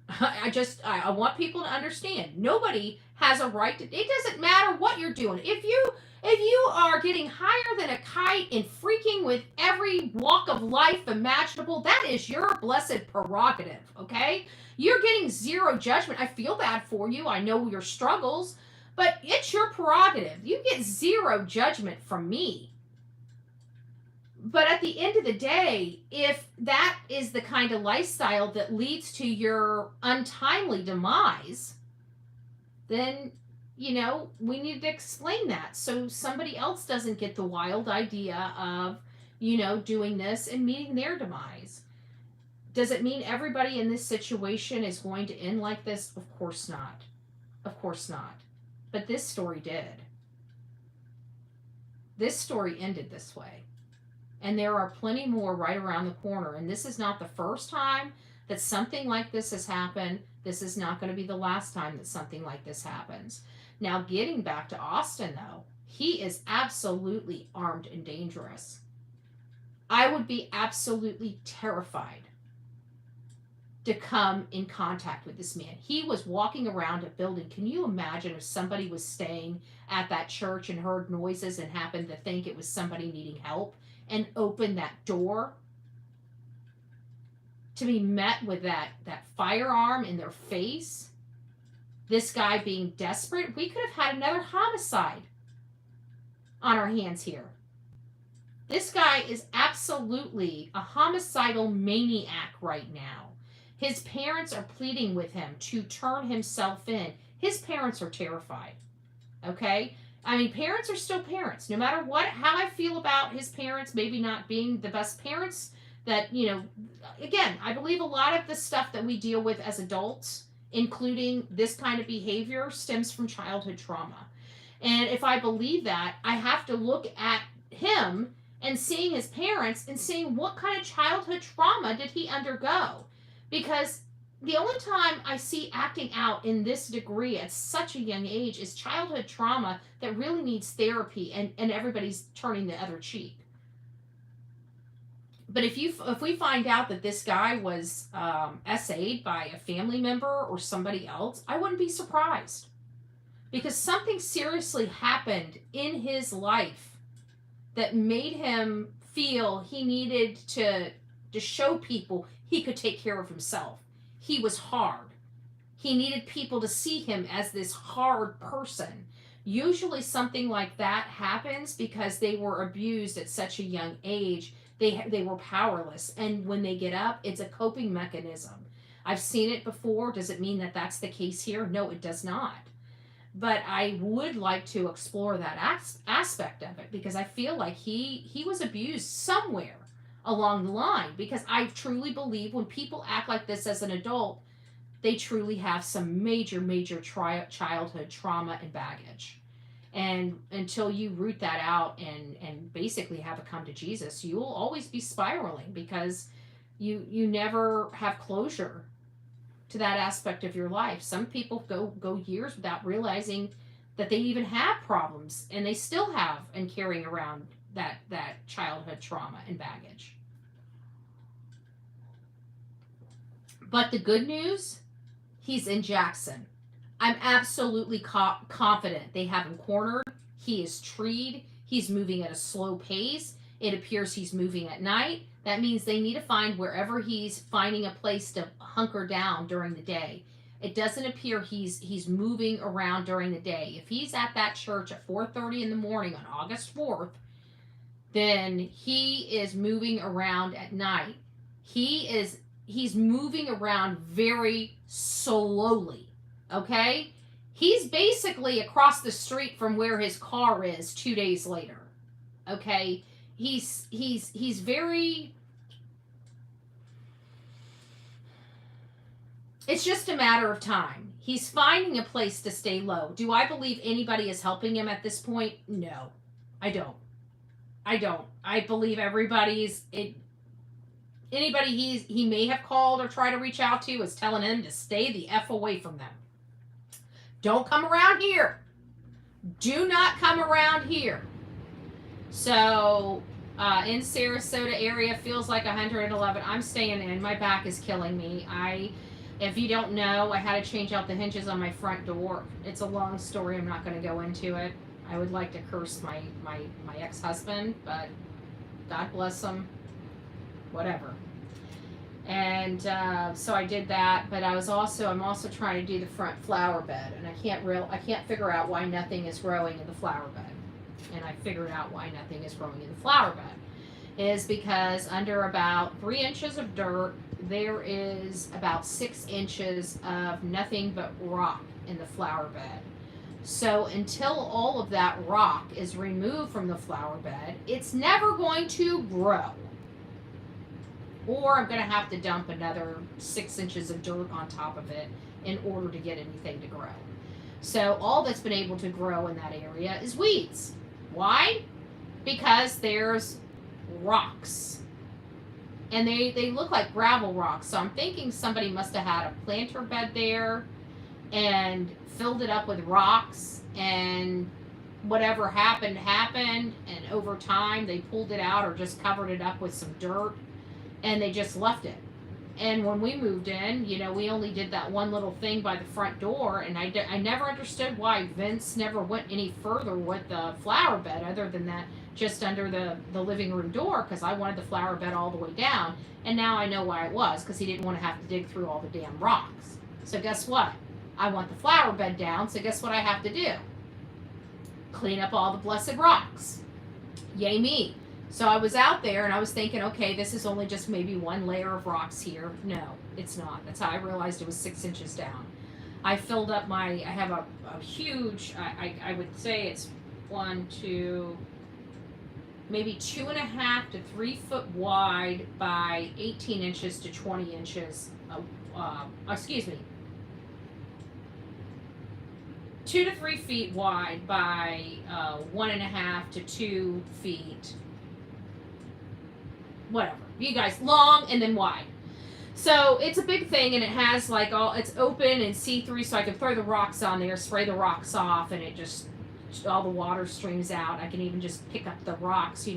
I want people to understand nobody has a right to, it doesn't matter what you're doing. If you are getting higher than a kite and freaking with every walk of life imaginable, that is your blessed prerogative, okay? You're getting zero judgment. I feel bad for you. I know your struggles, but it's your prerogative. You get zero judgment from me. But at the end of the day, if that is the kind of lifestyle that leads to your untimely demise, then, we need to explain that so somebody else doesn't get the wild idea of, doing this and meeting their demise. Does it mean everybody in this situation is going to end like this? Of course not. Of course not. But this story did. This story ended this way. And there are plenty more right around the corner. And this is not the first time that something like this has happened. This is not going to be the last time that something like this happens. Now, getting back to Austin, though, he is absolutely armed and dangerous. I would be absolutely terrified to come in contact with this man. He was walking around a building. Can you imagine if somebody was staying at that church and heard noises and happened to think it was somebody needing help and opened that door? To be met with that firearm in their face, this guy being desperate, we could have had another homicide on our hands here. This guy is absolutely a homicidal maniac right now. His parents are pleading with him to turn himself in. His parents are terrified. Okay? I mean, parents are still parents. No matter how I feel about his parents maybe not being the best parents, that, again, I believe a lot of the stuff that we deal with as adults, including this kind of behavior, stems from childhood trauma. And if I believe that, I have to look at him and seeing his parents and seeing what kind of childhood trauma did he undergo. Because the only time I see acting out in this degree at such a young age is childhood trauma that really needs therapy, and everybody's turning the other cheek. But if we find out that this guy was SA'd by a family member or somebody else, I wouldn't be surprised. Because something seriously happened in his life that made him feel he needed to show people he could take care of himself. He was hard. He needed people to see him as this hard person. Usually something like that happens because they were abused at such a young age. They were powerless. And when they get up, it's a coping mechanism. I've seen it before. Does it mean that that's the case here? No, it does not. But I would like to explore that aspect of it because I feel like he was abused somewhere along the line, because I truly believe when people act like this as an adult, they truly have some major childhood trauma and baggage. And until you root that out and basically have a come to Jesus, you will always be spiraling because you never have closure to that aspect of your life. Some people go years without realizing that they even have problems, and they still have and carrying around that childhood trauma and baggage. But the good news, he's in Jackson. I'm absolutely confident they have him cornered. He is treed. He's moving at a slow pace. It appears he's moving at night. That means they need to find wherever he's finding a place to hunker down during the day. It doesn't appear he's moving around during the day. If he's at that church at 4:30 in the morning on August 4th, then he is moving around at night. He's moving around very slowly. Okay? He's basically across the street from where his car is 2 days later. Okay? He's very, it's just a matter of time. He's finding a place to stay low. Do I believe anybody is helping him at this point? No. I don't. I believe anybody he may have called or tried to reach out to is telling him to stay the F away from them. Don't come around here. Do not come around here. So, in Sarasota area, feels like 111. I'm staying in. My back is killing me. If you don't know, I had to change out the hinges on my front door. It's a long story. I'm not going to go into it. I would like to curse my ex-husband, but God bless him. Whatever. And so I did that, but I'm also trying to do the front flower bed, and I can't figure out why nothing is growing in the flower bed. And I figured out why nothing is growing in the flower bed is because under about 3 inches of dirt, there is about 6 inches of nothing but rock in the flower bed. So until all of that rock is removed from the flower bed, it's never going to grow. Or I'm going to have to dump another 6 inches of dirt on top of it in order to get anything to grow. So all that's been able to grow in that area is weeds. Why? Because there's rocks. And they look like gravel rocks. So I'm thinking somebody must have had a planter bed there and filled it up with rocks, and whatever happened, and over time they pulled it out or just covered it up with some dirt, and they just left it. And when we moved in, we only did that one little thing by the front door, and I never understood why Vince never went any further with the flower bed other than that just under the living room door, because I wanted the flower bed all the way down, and now I know why it was, because he didn't want to have to dig through all the damn rocks. So guess what? I want the flower bed down, so guess what I have to do? Clean up all the blessed rocks. Yay me. So I was out there and I was thinking, okay, this is only just maybe one layer of rocks here. No, it's not. That's how I realized it was 6 inches down. I filled up I have a huge, I would say it's 1, 2, maybe 2.5 to 3 foot wide by 18 inches to 20 inches. 2 to 3 feet wide by 1.5 to 2 feet. Whatever. You guys, long and then wide. So it's a big thing, and it has it's open and see-through, so I can throw the rocks on there, spray the rocks off, and it just, all the water streams out. I can even just pick up the rocks,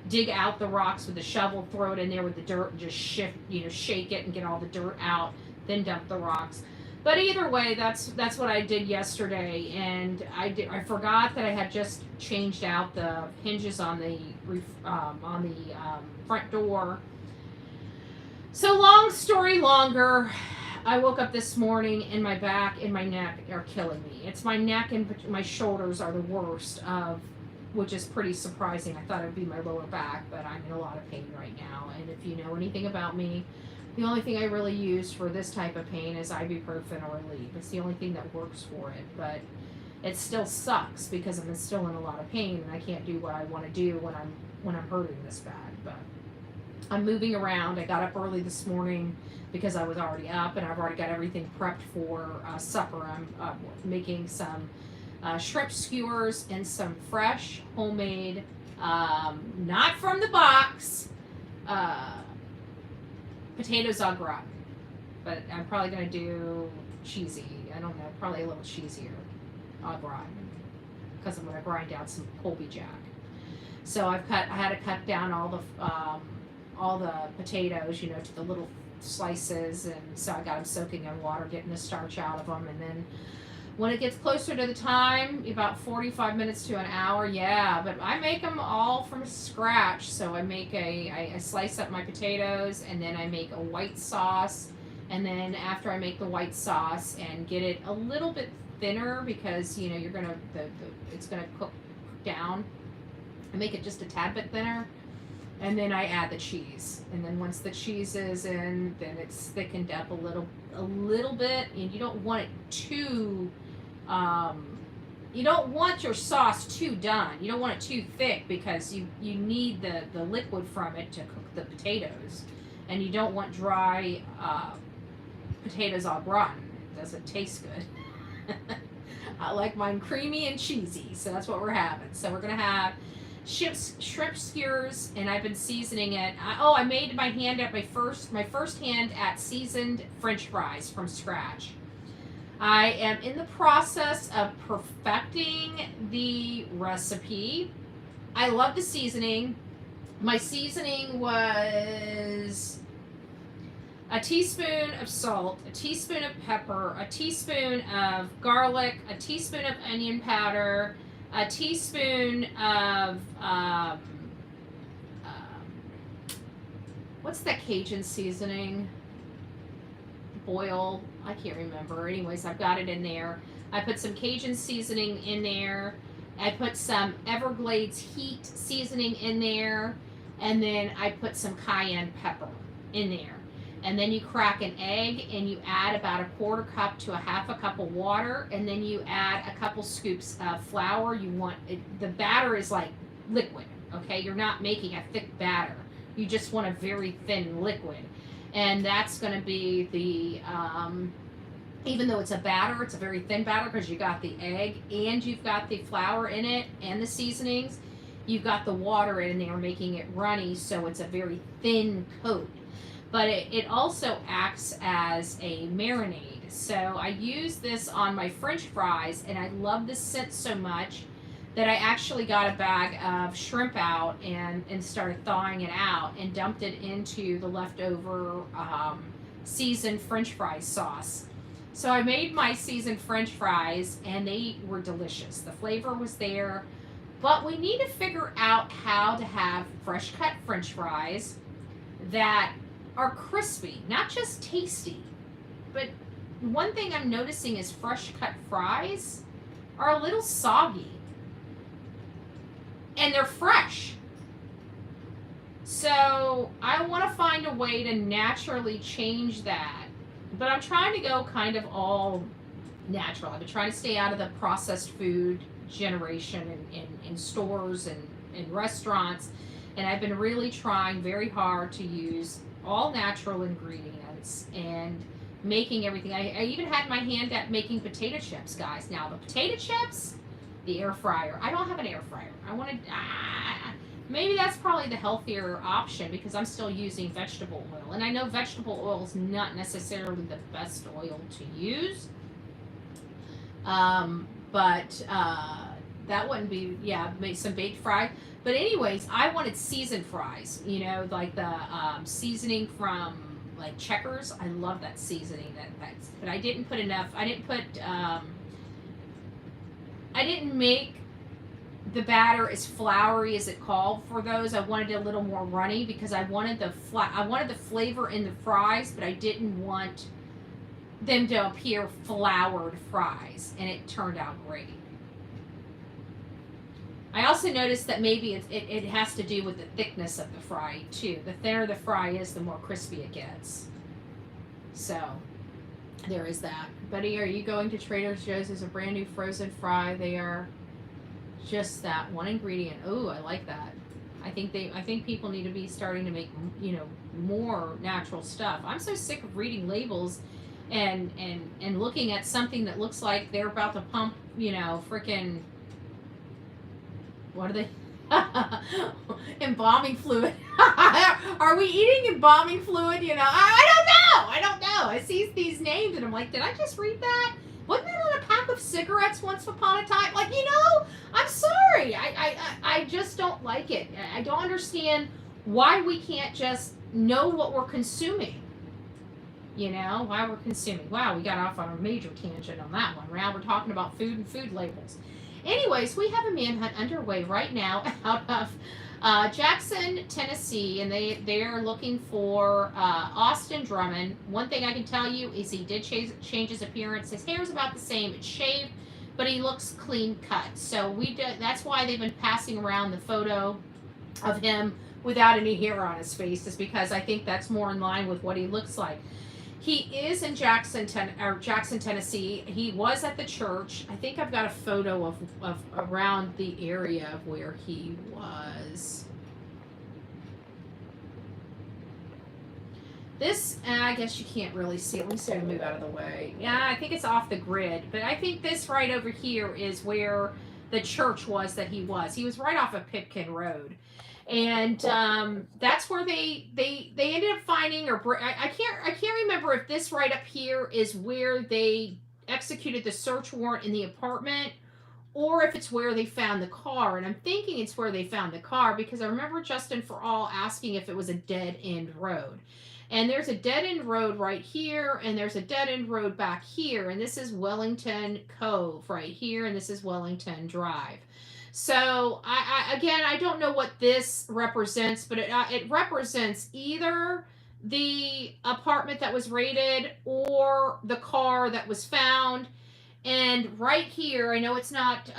dig out the rocks with a shovel, throw it in there with the dirt, and just shake it and get all the dirt out, then dump the rocks. But either way, that's what I did yesterday, and I forgot that I had just changed out the hinges on the front door. So long story longer, I woke up this morning and my back and my neck are killing me. It's my neck and my shoulders are the worst which is pretty surprising. I thought it would be my lower back, but I'm in a lot of pain right now. And if you know anything about me, the only thing I really use for this type of pain is ibuprofen or Aleve. It's the only thing that works for it, but it still sucks because I'm still in a lot of pain and I can't do what I want to do when I'm hurting this bad. But I'm moving around. I got up early this morning because I was already up and I've already got everything prepped for supper. I'm making some shrimp skewers and some fresh homemade, not from the box, potatoes au gratin, but I'm probably going to do cheesy. I don't know, probably a little cheesier au gratin because I'm going to grind out some Colby Jack. So I had to cut down all the potatoes, to the little slices, and so I got them soaking in water, getting the starch out of them, and then when it gets closer to the time, about 45 minutes to an hour, but I make them all from scratch. So I make I slice up my potatoes, and then I make a white sauce, and then after I make the white sauce and get it a little bit thinner because you're gonna it's gonna cook down, I make it just a tad bit thinner. And then I add the cheese. And then once the cheese is in, then it's thickened up a little bit. And you don't want it too, you don't want your sauce too done. You don't want it too thick because you need the liquid from it to cook the potatoes. And you don't want dry potatoes all rotten. It doesn't taste good. I like mine creamy and cheesy, so that's what we're having. So we're going to have shrimp skewers, and I've been seasoning it. I made my first hand at seasoned French fries from scratch. I am in the process of perfecting the recipe. I love the seasoning. My seasoning was a teaspoon of salt, a teaspoon of pepper, a teaspoon of garlic, a teaspoon of onion powder, a teaspoon of what's that Cajun seasoning? Boil. I can't remember. Anyways, I've got it in there. I put some Cajun seasoning in there. I put some Everglades heat seasoning in there. And then I put some cayenne pepper in there. And then you crack an egg and you add about a quarter cup to a half a cup of water. And then you add a couple scoops of flour. You want it, the batter is like liquid, okay? You're not making a thick batter. You just want a very thin liquid. And that's going to be the, even though it's a batter, it's a very thin batter because you got the egg and you've got the flour in it and the seasonings. You've got the water in there making it runny, so it's a very thin coat. But it also acts as a marinade. So I use this on my French fries, and I love this scent so much that I actually got a bag of shrimp out and started thawing it out and dumped it into the leftover seasoned French fry sauce. So I made my seasoned French fries, and they were delicious. The flavor was there, but we need to figure out how to have fresh cut French fries that are crispy, not just tasty. But one thing I'm noticing is fresh cut fries are a little soggy. And they're fresh. So I want to find a way to naturally change that. But I'm trying to go kind of all natural. I've been trying to stay out of the processed food generation in stores and in restaurants. And I've been really trying very hard to use all natural ingredients and making everything. I even had my hand at making potato chips, guys. Now, the potato chips, the air fryer. I don't have an air fryer. I wanted, maybe that's probably the healthier option because I'm still using vegetable oil. And I know vegetable oil is not necessarily the best oil to use. But that wouldn't be, yeah, make some baked fry. But anyways, I wanted seasoned fries, you know, like the seasoning from like Checkers. I love that seasoning. But I didn't put enough. I didn't make the batter as floury as it called for those. I wanted it a little more runny because I wanted the flavor in the fries, but I didn't want them to appear floured fries, and it turned out great. I also noticed that maybe it has to do with the thickness of the fry too. The thinner the fry is, the more crispy it gets. So there is that. Buddy, are you going to Trader Joe's? There's a brand new frozen fry. They are just that one ingredient. Oh, I like that. I think people need to be starting to make, you know, more natural stuff. I'm so sick of reading labels and looking at something that looks like they're about to pump, you know, freaking, what are they? Embalming fluid. Are we eating embalming fluid? You know, I don't know. I see these names and I'm like, did I just read that? Wasn't that on a pack of cigarettes once upon a time? Like, you know, I'm sorry. I just don't like it. I don't understand why we can't just know what we're consuming. You know, why we're consuming. Wow, we got off on a major tangent on that one. Now we're talking about food and food labels. Anyways, we have a manhunt underway right now out of Jackson, Tennessee, and they are looking for Austin Drummond. One thing I can tell you is he did change his appearance. His hair is about the same. It's shaved, but he looks clean cut. So that's why they've been passing around the photo of him without any hair on his face is because I think that's more in line with what he looks like. He is in Jackson, Tennessee. He was at the church. I think I've got a photo of around the area of where he was. This, I guess you can't really see it. Let me see if I can move out of the way. Yeah, I think it's off the grid. But I think this right over here is where the church was that he was. He was right off of Pipkin Road. And that's where they ended up finding, or I can't remember if this right up here is where they executed the search warrant in the apartment, or if it's where they found the car. And I'm thinking it's where they found the car because I remember Justin for All asking if it was a dead end road. And there's a dead end road right here, and there's a dead end road back here, and this is Wellington Cove right here, and this is Wellington Drive. So, I don't know what this represents, but it represents either the apartment that was raided or the car that was found. And right here, I know it's not,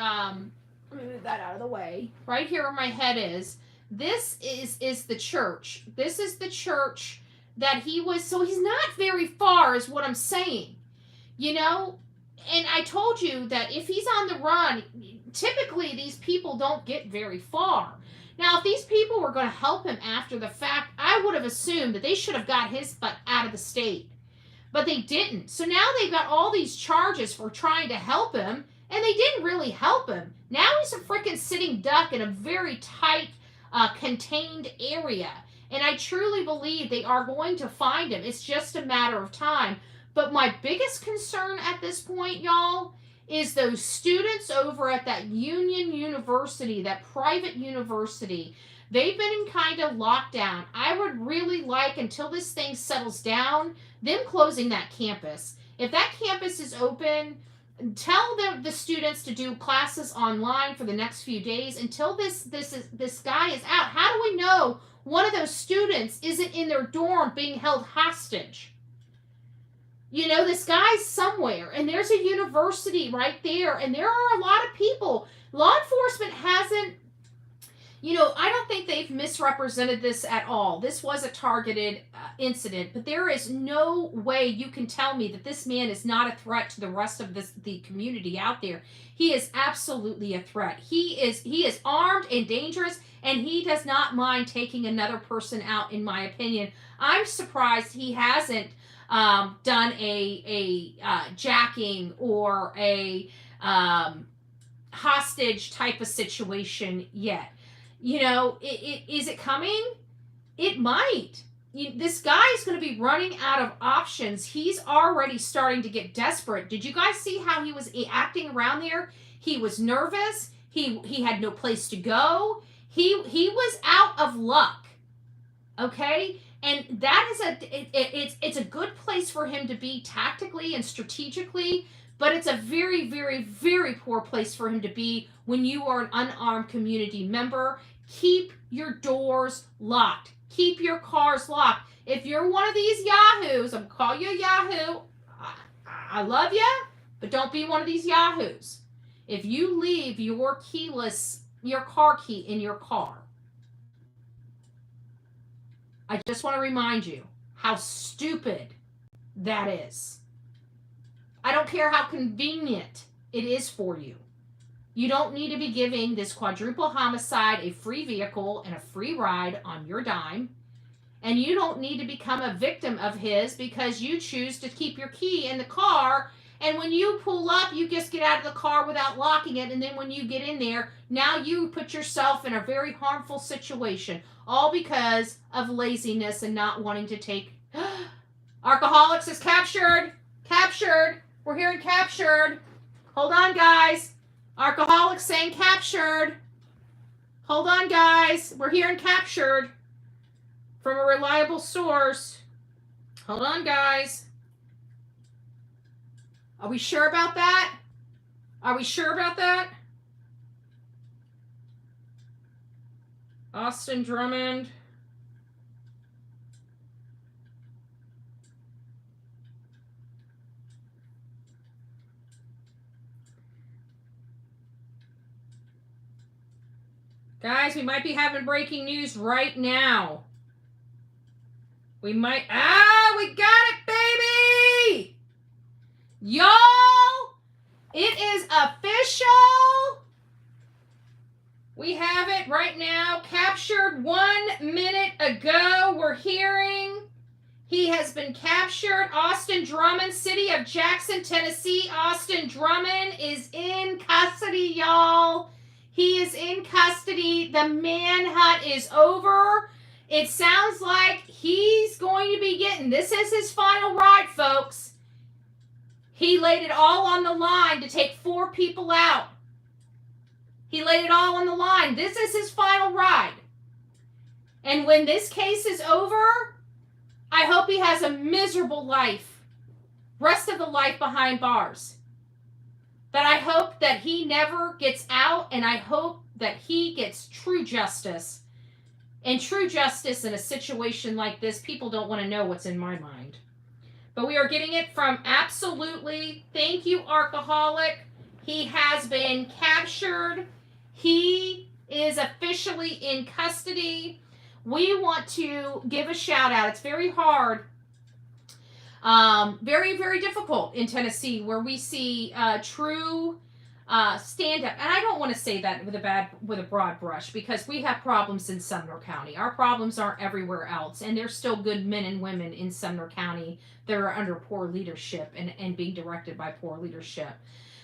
let me move that out of the way. Right here where my head is, this is the church. This is the church that he was, so he's not very far is what I'm saying, you know? And I told you that if he's on the run, typically these people don't get very far. Now, if these people were going to help him after the fact, I would have assumed that they should have got his butt out of the state. But they didn't. So now they've got all these charges for trying to help him, and they didn't really help him. Now he's a freaking sitting duck in a very tight, contained area. And I truly believe they are going to find him. It's just a matter of time. But my biggest concern at this point, y'all, is those students over at that Union University, that private university. They've been in kind of lockdown. I would really like, until this thing settles down, them closing that campus. If that campus is open, tell the students to do classes online for the next few days until this guy is out. How do we know one of those students isn't in their dorm being held hostage? You know, this guy's somewhere, and there's a university right there, and there are a lot of people. Law enforcement hasn't, you know, I don't think they've misrepresented this at all. This was a targeted incident, but there is no way you can tell me that this man is not a threat to the rest of the community out there. He is absolutely a threat. He is armed and dangerous, and he does not mind taking another person out, in my opinion. I'm surprised he hasn't done a jacking or a hostage type of situation yet. You know, is it coming? It might. This guy is going to be running out of options. He's already starting to get desperate. Did you guys see how he was acting around there? He was nervous. He had no place to go. He was out of luck. Okay? And that is it's a good place for him to be tactically and strategically, but it's a very, very, very poor place for him to be when you are an unarmed community member. Keep your doors locked. Keep your cars locked. If you're one of these yahoos, I'm going to call you a yahoo. I love you, but don't be one of these yahoos. If you leave your car key in your car, I just want to remind you how stupid that is. I don't care how convenient it is for you. You don't need to be giving this quadruple homicide a free vehicle and a free ride on your dime. And you don't need to become a victim of his because you choose to keep your key in the car. And when you pull up, you just get out of the car without locking it. And then when you get in there, now you put yourself in a very harmful situation. All because of laziness and not wanting to take... Alcoholics is captured. Captured. We're hearing captured. Hold on, guys. Alcoholics saying captured. Hold on, guys. We're hearing captured from a reliable source. Hold on, guys. Are we sure about that? Are we sure about that? Austin Drummond. Guys, we might be having breaking news right now. We might... we got it, baby! Y'all, it is official. We have it right now. Captured 1 minute ago. We're hearing he has been captured. Austin Drummond, city of Jackson, Tennessee. Austin Drummond is in custody, y'all. He is in custody. The manhunt is over. It sounds like he's going to be getting, this is his final ride, folks. He laid it all on the line to take 4 people out. He laid it all on the line. This is his final ride. And when this case is over, I hope he has a miserable life. Rest of the life behind bars. But I hope that he never gets out, and I hope that he gets true justice. And true justice in a situation like this, people don't want to know what's in my mind. But we are getting it from absolutely, thank you, Archaholic. He has been captured. He is officially in custody. We want to give a shout out. It's very hard. Very, very difficult in Tennessee where we see true stand-up. And I don't want to say that with a broad brush because we have problems in Sumner County. Our problems aren't everywhere else. And there's still good men and women in Sumner County that are under poor leadership and being directed by poor leadership.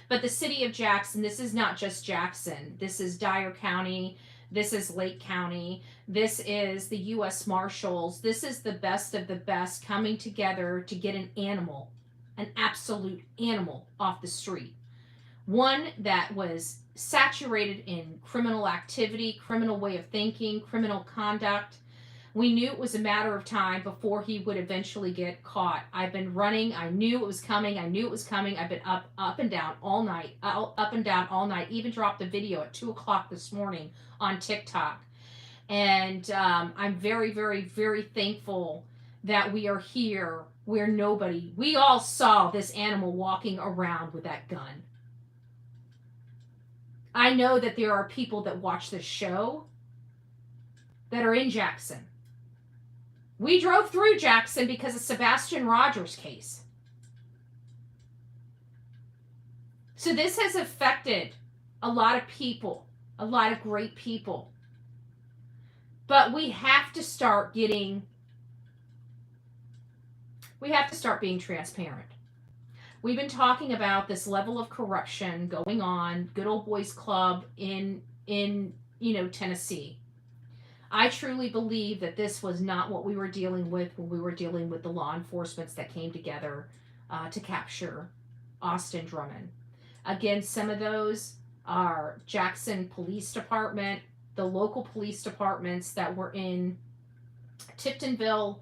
But the city of Jackson, this is not just Jackson. This is Dyer County. This is Lake County. This is the U.S. Marshals. This is the best of the best coming together to get an animal, an absolute animal, off the street. One that was saturated in criminal activity, criminal way of thinking, criminal conduct. We knew it was a matter of time before he would eventually get caught. I've been running. I knew it was coming. I've been up and down all night, even dropped a video at 2 o'clock this morning on TikTok. And I'm very, very, very thankful that we are here where we all saw this animal walking around with that gun. I know that there are people that watch this show that are in Jackson. We drove through Jackson because of Sebastian Rogers' case. So this has affected a lot of people, a lot of great people. But we have to start being transparent. We've been talking about this level of corruption going on, Good Old Boys Club in Tennessee. I truly believe that this was not what we were dealing with when we were dealing with the law enforcement that came together to capture Austin Drummond. Again, some of those are Jackson Police Department, the local police departments that were in Tiptonville,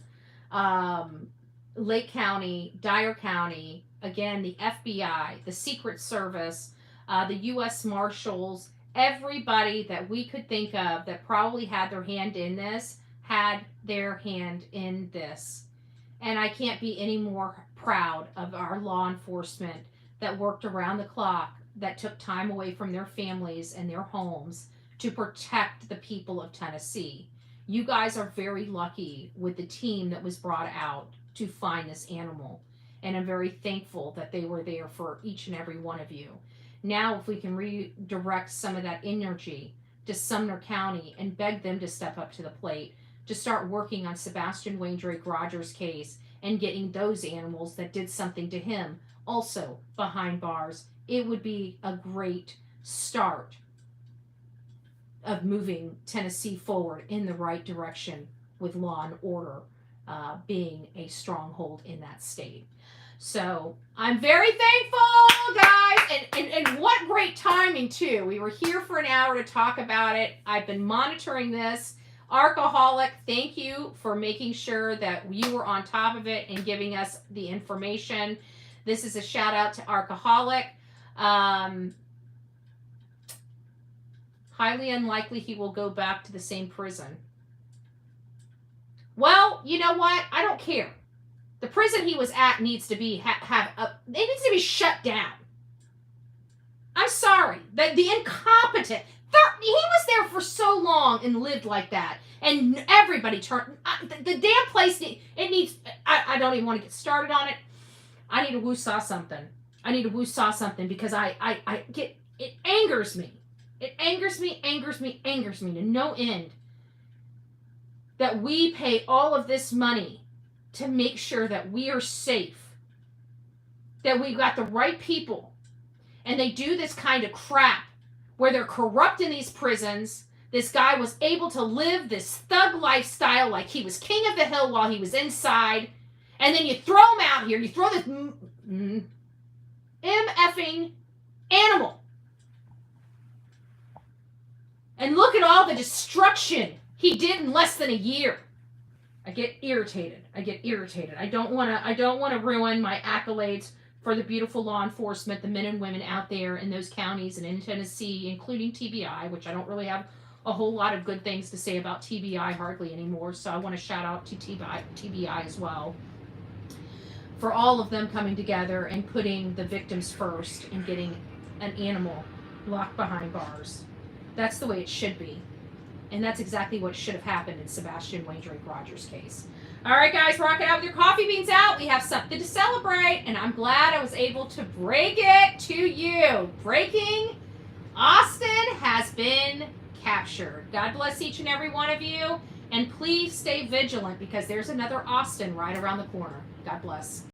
Lake County, Dyer County, again, the FBI, the Secret Service, the U.S. Marshals, everybody that we could think of that probably had their hand in this, had their hand in this. And I can't be any more proud of our law enforcement that worked around the clock, that took time away from their families and their homes to protect the people of Tennessee. You guys are very lucky with the team that was brought out to find this animal. And I'm very thankful that they were there for each and every one of you. Now, if we can redirect some of that energy to Sumner County and beg them to step up to the plate, to start working on Sebastian Wayne Drake Rogers' case and getting those animals that did something to him also behind bars, it would be a great start of moving Tennessee forward in the right direction with law and order being a stronghold in that state. So I'm very thankful, guys, and what great timing too. We were here for an hour to talk about it. I've been monitoring this. Archaholic, thank you for making sure that you were on top of it and giving us the information. This is a shout out to Archaholic. Highly unlikely he will go back to the same prison. Well, you know what? I don't care. The prison he was at needs to be it needs to be shut down. I'm sorry. The incompetent, He was there for so long and lived like that. And everybody turned... the damn place, it needs... I don't even want to get started on it. I need to woo-saw something. I need to woo-saw something because I get... It angers me. It angers me to no end that we pay all of this money to make sure that we are safe, that we've got the right people, and they do this kind of crap where they're corrupt in these prisons. This guy was able to live this thug lifestyle like he was king of the hill while he was inside, and then you throw him out here, you throw this M-effing animal. And look at all the destruction he did in less than a year. I get irritated. I don't want to ruin my accolades for the beautiful law enforcement, the men and women out there in those counties and in Tennessee, including TBI, which I don't really have a whole lot of good things to say about TBI hardly anymore. So I want to shout out to TBI as well for all of them coming together and putting the victims first and getting an animal locked behind bars. That's the way it should be. And that's exactly what should have happened in Sebastian Wayne Drake Rogers' case. All right, guys, rock it out with your coffee beans out. We have something to celebrate, and I'm glad I was able to break it to you. Breaking, Austin has been captured. God bless each and every one of you, and please stay vigilant because there's another Austin right around the corner. God bless.